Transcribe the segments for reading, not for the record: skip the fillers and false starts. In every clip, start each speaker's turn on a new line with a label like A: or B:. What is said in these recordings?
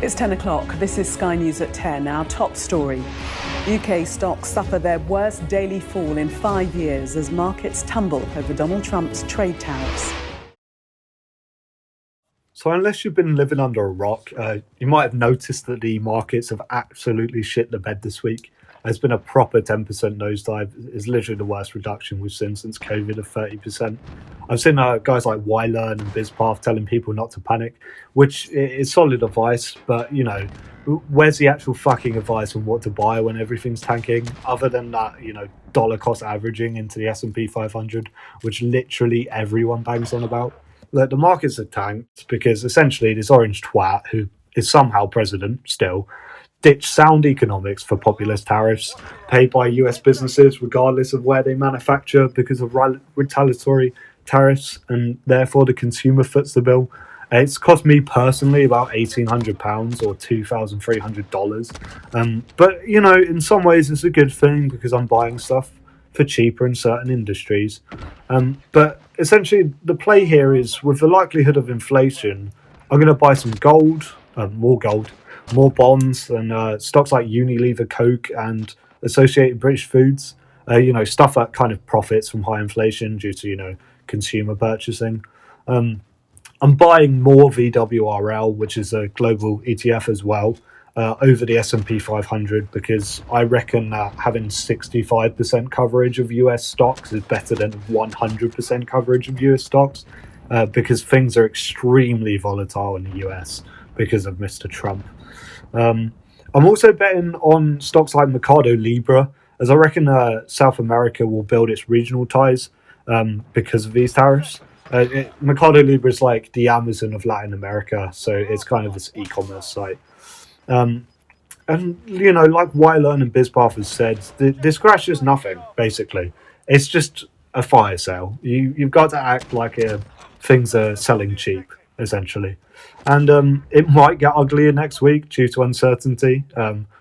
A: It's 10 o'clock. This is Sky News at 10. Our top story. UK stocks suffer their worst daily fall in 5 years as markets tumble over Donald Trump's trade tariffs.
B: So unless you've been living under a rock, you might have noticed that the markets have absolutely shit the bed this week. There's been a proper 10% nosedive. It's literally the worst reduction we've seen since COVID of 30%. I've seen guys like Wylearn and BizPath telling people not to panic, which is solid advice, but, you know, where's the actual fucking advice on what to buy when everything's tanking, other than that, you know, dollar cost averaging into the S&P 500, which literally everyone bangs on about? Look, the markets are tanked because essentially this orange twat, who is somehow president still, ditched sound economics for populist tariffs paid by US businesses regardless of where they manufacture because of retaliatory tariffs, and therefore the consumer foots the bill. It's cost me personally about £1,800 or $2,300. But, you know, in some ways it's a good thing because I'm buying stuff for cheaper in certain industries. But essentially the play here is, with the likelihood of inflation, I'm going to buy some gold, more bonds, and stocks like Unilever, Coke, and Associated British Foods. You know, stuff that kind of profits from high inflation due to, you know, consumer purchasing. I'm buying more VWRL, which is a global ETF as well, over the S&P 500 because I reckon that having 65% coverage of US stocks is better than 100% coverage of US stocks because things are extremely volatile in the US because of Mr. Trump. I'm also betting on stocks like Mercado Libre, as I reckon South America will build its regional ties because of these tariffs. Mercado Libre is like the Amazon of Latin America, so it's kind of this e-commerce site. And, you know, like Wylearn and BizPath has said, this crash is nothing, basically. It's just a fire sale. You've got to act like things are selling cheap, essentially. And it might get uglier next week due to uncertainty.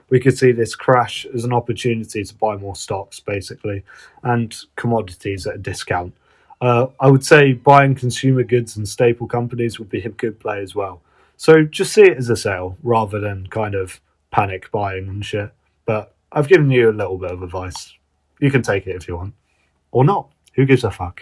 B: We could see this crash as an opportunity to buy more stocks, basically, and commodities at a discount. I would say buying consumer goods and staple companies would be a good play as well. So just see it as a sale rather than kind of panic buying and shit. But I've given you a little bit of advice. You can take it if you want. Or not. Who gives a fuck?